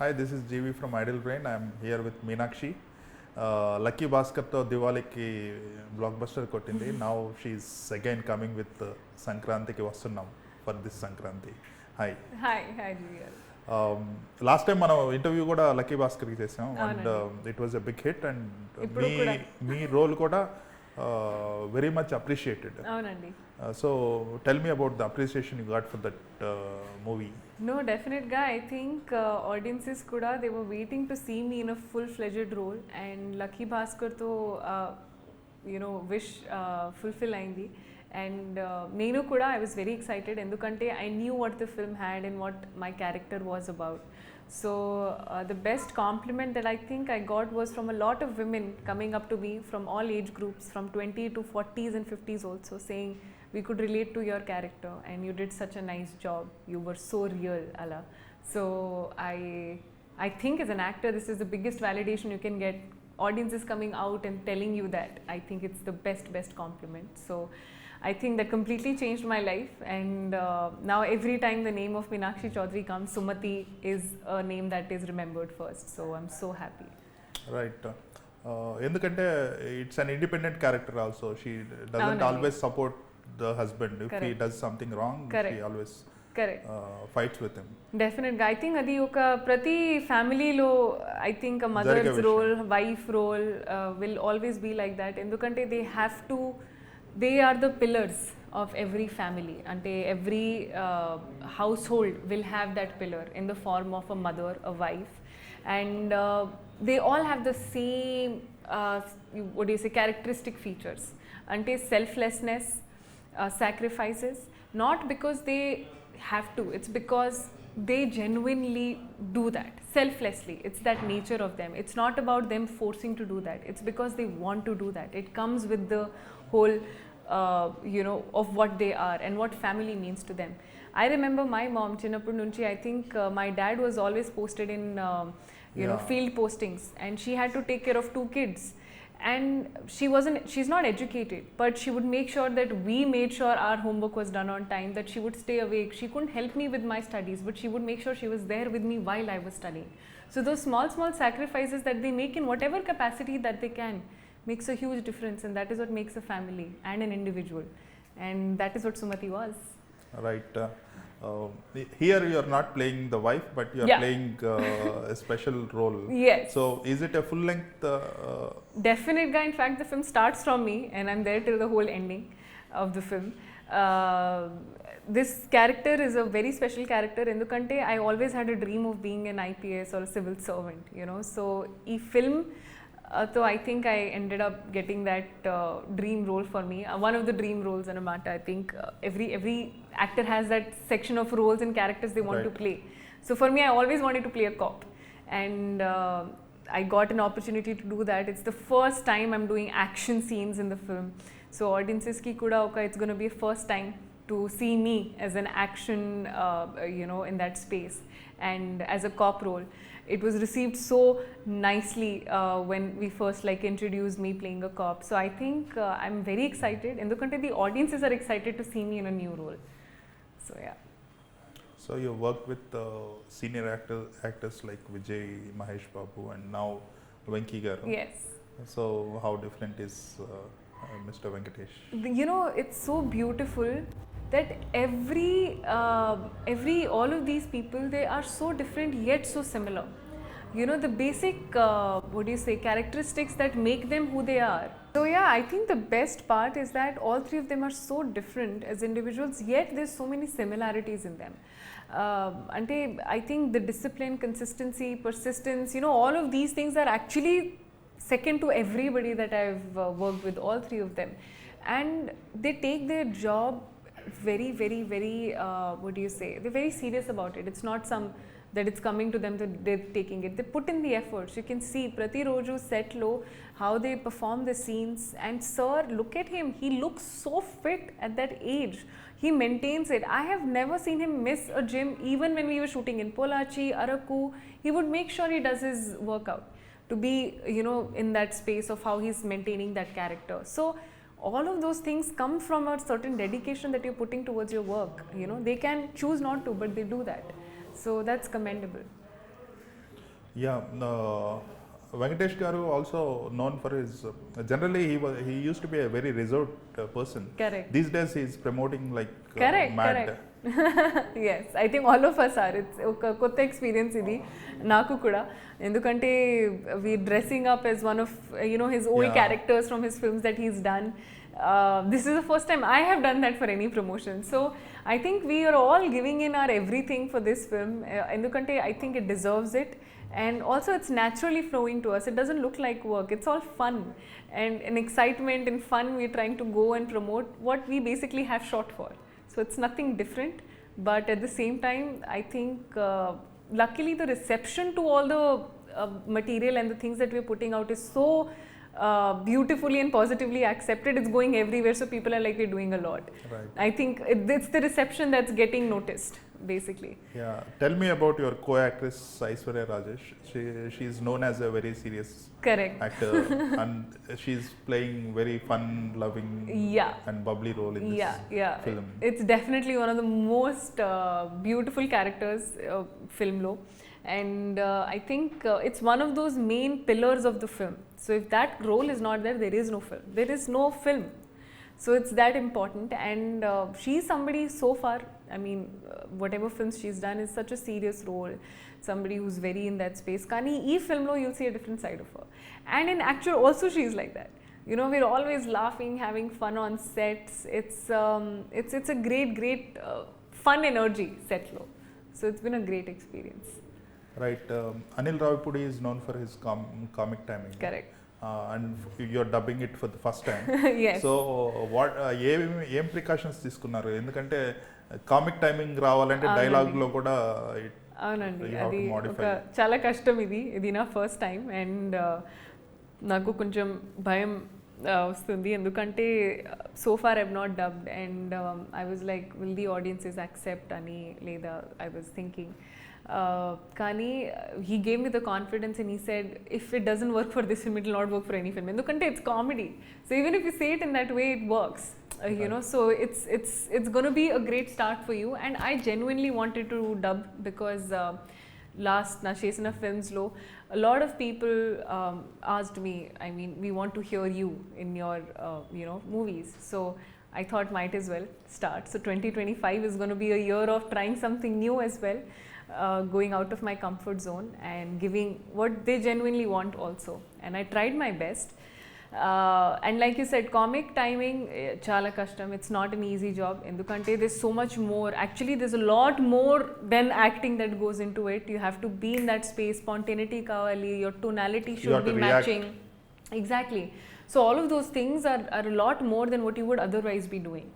Hi, this is Jeevi from Idle Brain. I'm here with Meenakshi. Lucky Bhaskarతో దివాళీకి blockbuster కొట్టింది. Now she's again coming with Sankranthiki Vastunnam for this Sankranti. Hi. Hi, Jeevi. Last time మనం interview కూడా Lucky భాస్కర్కి చేసాం and it was a big hit and మీ role కూడా very much appreciated. అవునండి. So tell me about the appreciation you got for that movie. No, definitely. I think audiences kuda they were waiting to see me in a full-fledged role, and Lucky Bhaskar to wish fulfill aindi. And nenu kuda I was very excited endukante I knew what the film had and what my character was about. So the best compliment that I think I got was from a lot of women coming up to me from all age groups, from 20 to 40s and 50s also, saying we could relate to your character and you did such a nice job, you were so real, ala. So I think as an actor this is the biggest validation you can get. Audiences coming out and telling you that, I think it's the best compliment. So I think that completely changed my life, and now every time the name of Meenakshi Chowdhary comes, Sumati is a name that is remembered first. So I'm so happy. Right. ఎందుకంటే it's an independent character also. She doesn't always support the husband if he does something wrong. She always fights with him. డెఫినెట్గా I think అది ఒక ప్రతి ఫ్యామిలీలో I think mother's role, wife role will always be like that. ఎందుకంటే they are the pillars of every family, and every household will have that pillar in the form of a mother, a wife, and they all have the same characteristic features, ante selflessness, sacrifices, not because they have to, it's because they genuinely do that selflessly. It's that nature of them. It's not about them forcing to do that, it's because they want to do that. It comes with the whole of what they are and what family means to them. I remember my mom chinnappudu nunchi, I think my dad was always posted in field postings, and she had to take care of 2 kids, and she's not educated, but she would make sure that we made sure our homework was done on time, that she would stay awake. She couldn't help me with my studies, but she would make sure she was there with me while I was studying. So those small sacrifices that they make in whatever capacity that they can makes a huge difference, and that is what makes a family and an individual, and that is what Sumati was. Right. Here you are not playing the wife, but you are playing a special role. Yes. So is it a full length? Definitely. In fact, the film starts from me and I'm there till the whole ending of the film. This character is a very special character endukante I always had a dream of being an IPS or a civil servant, so ee film so I think I ended up getting that dream role for me. One of the dream roles anamata. I think every actor has that section of roles and characters they want to play. So for me, I always wanted to play a cop, and I got an opportunity to do that. It's the first time I'm doing action scenes in the film. So audiences ki kuda it's going to be a first time to see me as an action in that space, and as a cop role. It was received so nicely when we first introduced me playing a cop. So I think I'm very excited, endukante the audiences are excited to see me in a new role. So yeah. So you worked with senior actors like Vijay, Mahesh Babu, and now Venky garu. Yes. So how different is Mr. Venkatesh? It's so beautiful that all of these people, they are so different yet so similar. The basic characteristics that make them who they are. So yeah, I think the best part is that all 3 of them are so different as individuals, yet there's so many similarities in them. I think the discipline, consistency, persistence, all of these things are actually second to everybody that I've worked with, all 3 of them. And they take their job very they're very serious about it. It's not that it's coming to them that they're taking it. They put in the efforts. You can see prati roju set lo how they perform the scenes, and sir, look at him, he looks so fit at that age. He maintains it. I have never seen him miss a gym. Even when we were shooting in Polachi, Araku, he would make sure he does his workout to be in that space of how he's maintaining that character. So all of those things come from a certain dedication that you're putting towards your work. They can choose not to, but they do that. So that's commendable. Yeah, Venkatesh Garu also known for his. Generally, he used to be a very reserved person. Correct. These days, he's promoting like Correct, mad. correct. Yes, I think all of us are. It's ఒక కొత్త experience ఇది నాకు కూడా ఎందుకంటే we dressing up as one of his old Yeah. characters from his films that he's done. This is the first time I have done that for any promotion. So I think we are all giving in our everything for this film. ఎందుకంటే I think it deserves it. And also it's naturally flowing to us. It doesn't look like work. It's all fun and an excitement and fun we're trying to go and promote what we basically have shot for. So it's nothing different, but at the same time, I think luckily the reception to all the material and the things that we're putting out is so beautifully and positively accepted. It's going everywhere, so people are like, we're doing a lot. Right. I think it's the reception that's getting noticed, basically. Yeah. Tell me about your co-actress Aishwarya Rajesh. She's known as a very serious Correct. actor, and she's playing very fun-loving Yeah. and bubbly role in this film. It's definitely one of the most beautiful characters film lo, and I think it's one of those main pillars of the film. So if that role is not there, there is no film. There is no film. So it's that important, and she's somebody so far. I mean, whatever films she's done is such a serious role. Somebody who's very in that space. Kani, ee film lo you'll see a different side of her, and in actual also she's like that. We're always laughing, having fun on sets. It's a great fun energy set lo. So it's been a great experience. Right. Anil Ravipudi is known for his comic timing. Correct. And you're dubbing it for the first time. Yes. So what ఏం precautions తీసుకున్నారు ఎందుకంటే comic timing రావాలంటే అవునండి. Dialogue లో కూడా అవునండి You have అది to modify. ఒక చాలా కష్టం ఇది నా ఫస్ట్ టైం అండ్ నాకు కొంచెం భయం వస్తుంది ఎందుకంటే so far I've not dubbed and I was like will the audiences accept అని లేదా ఐ వాజ్ థింకింగ్ కానీ he gave me the confidence and he said if it doesn't work for this film it will not work for any film ఎందుకంటే it's comedy so even if you say it in that way it works so it's going to be a great start for you, and I genuinely wanted to dub because last na chesina films lo a lot of people asked me, I mean, we want to hear you in your movies, so I thought might as well start. So 2025 is going to be a year of trying something new as well, going out of my comfort zone and giving what they genuinely want also, and I tried my best. And like you said, comic timing chala kashtam. It's not an easy job endukante there's so much more. Actually there's a lot more than acting that goes into it. You have to be in that space, spontaneity kavali, your tonality You should have be to react. matching. Exactly. So all of those things are a lot more than what you would otherwise be doing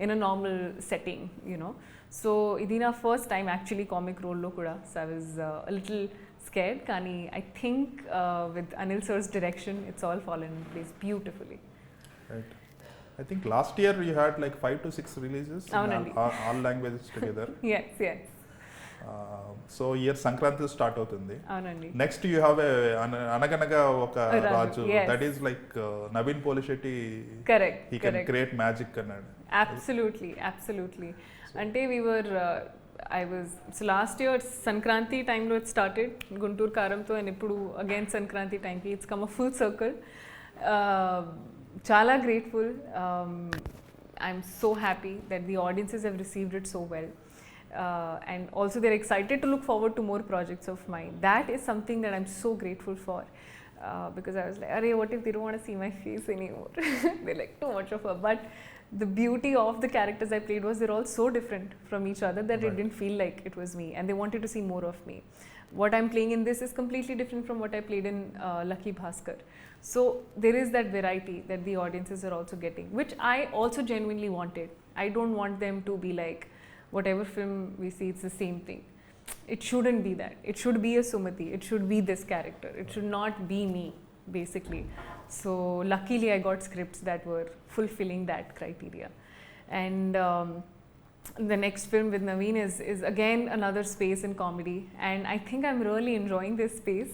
in a normal setting, So idi na first time actually comic role lo kuda, so I was a little scared, kani I think with Anil sir's direction it's all fallen in place beautifully. Right. I think last year you had like 5 to 6 releases in Avunandi. all languages together. yes So year Sankranti start అవుతుంది. అవునండి. Next you have అనగనగా ఒక Raju, Raju. yes. That is like Naveen Polishetty. Correct. He can create magic అన్నాడు. Absolutely. Ante we were so last year Sankranti time lo it started Guntur Karamto, and ippudu again Sankranti time ki it's come a full circle. Chala grateful. I'm so happy that the audiences have received it so well. And also they're excited to look forward to more projects of mine. That is something that I'm so grateful for. Because I was like, Arey, what if they don't want to see my face anymore? They're like, too much of her. But the beauty of the characters I played was they're all so different from each other that Right. it didn't feel like it was me, and they wanted to see more of me. What I'm playing in this is completely different from what I played in Lucky Bhaskar. So there is that variety that the audiences are also getting, which I also genuinely wanted. I don't want them to be like, whatever film we see, it's the same thing. It shouldn't be that. It should be a Sumati. It should be this character. It should not be me, basically. So luckily I got scripts that were fulfilling that criteria. And the next film with Naveen is again another space in comedy, and I think I'm really enjoying this space.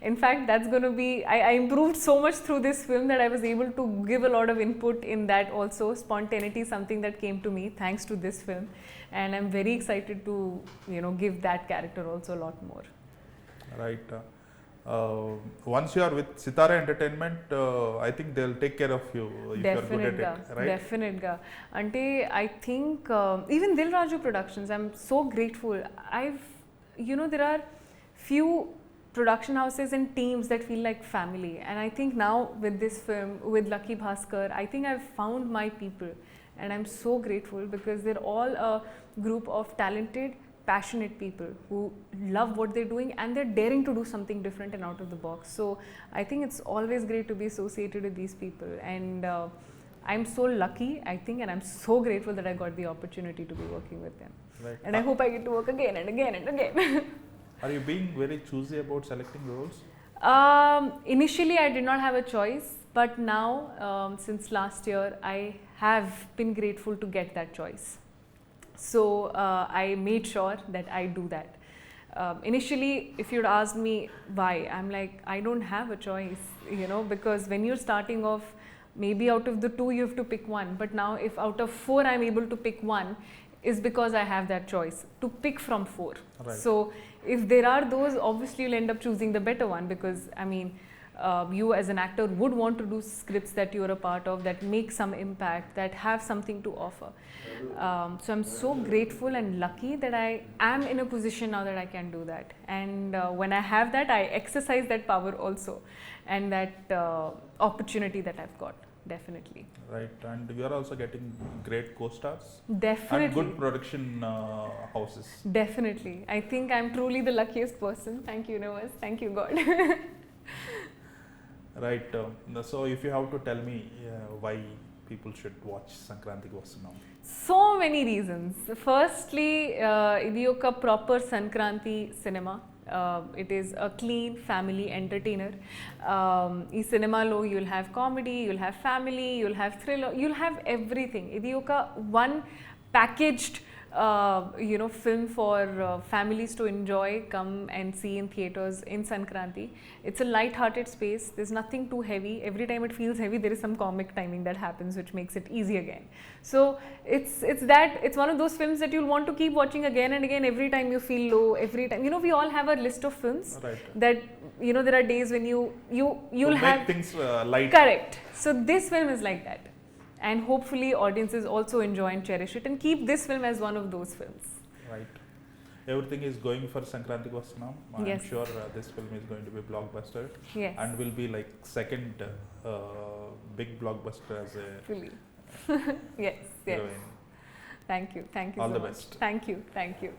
In fact, that's going to be, I improved so much through this film that I was able to give a lot of input in that also. Spontaneity, something that came to me thanks to this film, and I'm very excited to give that character also a lot more. Right. Once you are with Sitara Entertainment, I think they'll take care of you if you are good at it, right? Definite ga. Ante, I think even Dil Raju Productions, I'm so grateful. There are few production houses and teams that feel like family, and I think now with this film, with Lucky Bhaskar, I think I've found my people, and I'm so grateful because they're all a group of talented, passionate people who love what they're doing and they're daring to do something different and out of the box. So I think it's always great to be associated with these people, and I'm so lucky, I think, and I'm so grateful that I got the opportunity to be working with them. Right. And I hope I get to work again and again and again. Are you being very choosy about selecting roles? Initially, I did not have a choice, but now, since last year, I have been grateful to get that choice. So I made sure that I do that. Initially, if you'd asked me why, I'm like, I don't have a choice, because when you're starting off, maybe out of the two you have to pick one. But now, if out of four I'm able to pick one, is because I have that choice to pick from four. Right. So if there are those, obviously you'll end up choosing the better one, because you as an actor would want to do scripts that you're a part of, that make some impact, that have something to offer. So I'm so grateful and lucky that I am in a position now that I can do that. And when I have that, I exercise that power also, and that opportunity that I've got, definitely. Right, and you are also getting great co-stars. Definitely. And good production houses. Definitely. I think I'm truly the luckiest person. Thank you, universe. Thank you, God. Right. So if you have to tell me why people should watch Sankranthiki Vastunnam. So many reasons. Firstly, ఇది ఒక proper Sankranti cinema. It is a clean family entertainer. ఈ సినిమాలో you'll have comedy, you'll have family, you'll have thriller, you'll have everything. ఇది ఒక one packaged film for families to enjoy, come and see in theaters in Sankranti. It's a light-hearted space. There's nothing too heavy. Every time it feels heavy, there is some comic timing that happens, which makes it easy again. So it's one of those films that you'll want to keep watching again and again. Every time you feel low, every time, we all have a list of films. Right. That there are days when you'll to have make things light. Correct. So this film is like that. And hopefully audiences also enjoy and cherish it and keep this film as one of those films. Right. Everything is going for Sankranthiki Vastunnam. Yes. I'm sure this film is going to be blockbuster. Yes. And will be like second big blockbuster as a Fully. Yes. heroine. Thank you. Thank you All so the much. best. Thank you.